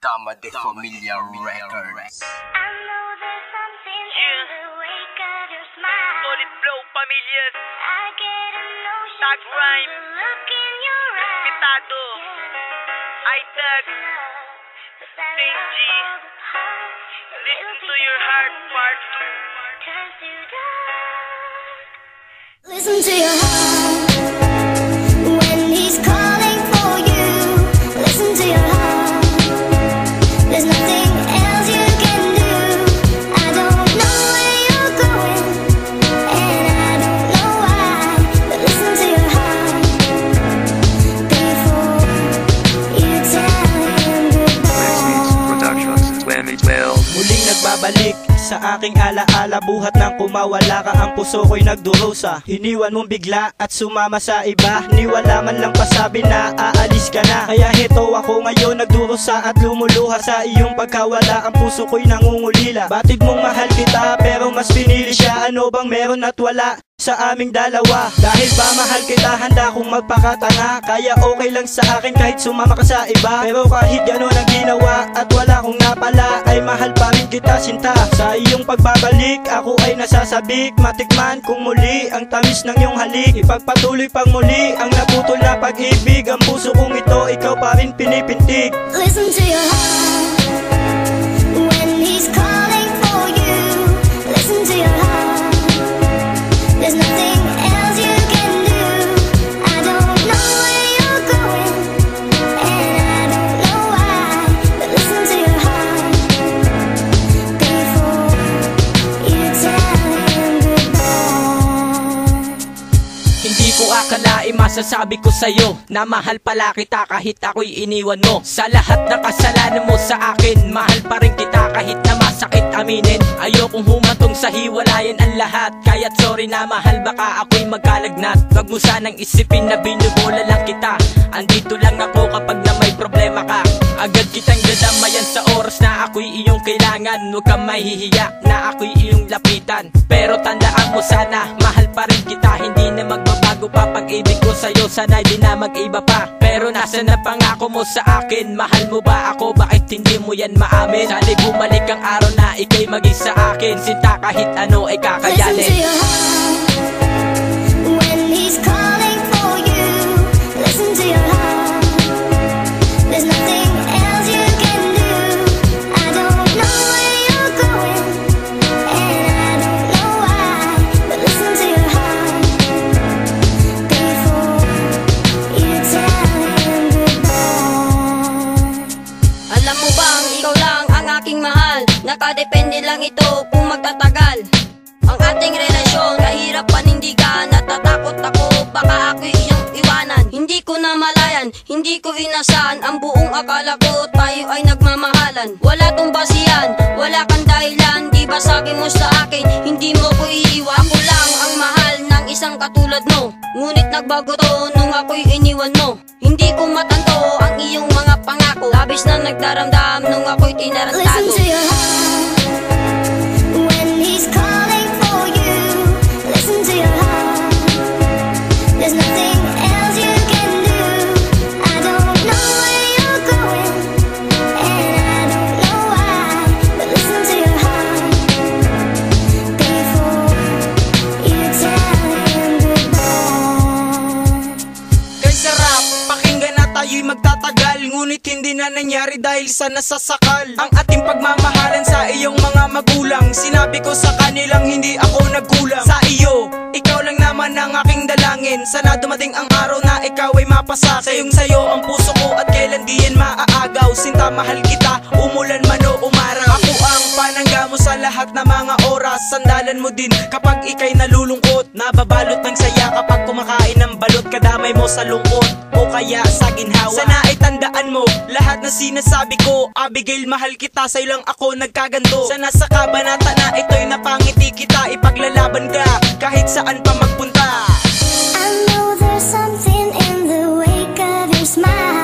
Dama de Familia Records. I know there's something in the wake of your smile. Solid flow, pamilyas. I get a notion Tag from rhyme. the look in your eyes. Respetado. I-tag. Saint G. Listen to your heart, part 2. Turns to dark. Listen to your heart when he's calling for you. Listen to your heart. There's nothing else you can do. I don't know where you're going, and I don't know why. But listen to your heart before you tell him goodbye. Muling nagbabalik sa aking alaala, buhat ng kumawala ka, ang puso ko'y nagdurusa. Iniwan mong bigla at sumama sa iba, ni wala man lang pasabi na aalis ka na. Kaya heto ako ngayon nagdurusa at lumuluha sa iyong pagkawala, ang puso ko'y nangungulila. Batid mong mahal kita pero mas pinili siya, ano bang meron at wala sa aming dalawa? Dahil ba mahal kita, handa kong magpakatanga. Kaya okay lang sa akin kahit sumama ka sa iba, pero kahit gano'n ang ginawa at wala kong napala, ay mahal pa rin kita sinta. Sa iyong pagbabalik ako ay nasasabik, matikman kung muli ang tamis ng iyong halik. Ipagpatuloy pang muli ang naputol na pag-ibig, ang puso kong ito ikaw pa rin pinipintig. Listen to your heart when he's calling for you. Listen to your heart. There's nothing else you can do. I don't know where you're going, and I don't know why. But listen to your heart before you tell him goodbye. Hindi ko akalain masasabi ko sa'yo na mahal pala kita kahit ako'y iniwan mo. Sa lahat ng kasalanan mo sa akin, mahal pa rin kita kahit na masakit aminin. Ayokong humantong sa hiwalayan ang lahat, kaya't sorry na mahal, baka ako'y magkalagnat. Wag mo sanang isipin na binubola lang kita, andito lang ako kapag na may problema ka. Agad kitang dadamayan sa oras na ako'y iyong kailangan. Huwag kang mahihiya na ako'y iyong lapitan, pero tandaan mo sana mahal pa rin kita. Hindi na magbabago pa pag-ibig ko sa'yo, sana'y di na mag-iba pa. Pero nasa na pangako mo sa akin, mahal mo ba ako? Bakit hindi mo yan maamin? Sana'y bumalik ang araw na ika'y maging sa akin, sinta kahit ano ay kakayanin. Listen to your heart when he's calling for you. Listen to your heart. There's nothing else you can do. I don't know where you're going, and I don't know why. But listen to your heart before you tell him goodbye. Alam mo bang ikaw lang ang aking mahal? Nakadepende lang ito kung magtatagal ang ating relasyon. Kahirap panindigan, natatakot ako baka ako'y iyong iwanan. Hindi ko na malayan, hindi ko inasahan, ang buong akala ko tayo ay nagmamahalan. Wala tong basihan, wala kang dahilan, di ba sabi mo sa akin hindi mo ko iiwan? Ako lang ang mahal ng isang katulad mo, ngunit nagbago to nung ako'y iniwan mo. Hindi ko matanto ang iyong mga pangako, labis na nagdaramdam nung ako'y tinarantado. Listen to your heart when he's calling for you. Listen to your heart. There's nothing else you can do. I don't know where you're going, and I don't know why. But listen to your heart before you tell him goodbye. Kay sarap pakinggan na tayo'y magtatagal, ngunit hindi na nangyari dahil sa nasasakal ang ating pagmamahalan sa iyong mga magulang. Sinabi ko sa kanilang hindi ako nagkulang sa iyo, ikaw lang naman ang aking dalangin. Sana dumating ang araw na ikaw ay mapasa. Sayong sayo ang puso ko at kailan di yan maaagaw. Sinta mahal kita, umulan man o umaraw. Ako ang panangga mo sa lahat na mga oras. Sandalan mo din kapag ika'y nalulungkot, nababalot ng saya kapag kumakain ng balot. Kadamay mo sa lungkot o kaya sa ginhawa. Sana ay tandaan mo lahat na sinasabi ko. Abigail, mahal kita, sa'yo lang ako nagkaganto. Sana sa kabanata na ito'y napangiti kita, ipaglalaban ka kahit saan pa magpunta. I know there's something in the wake of your smile.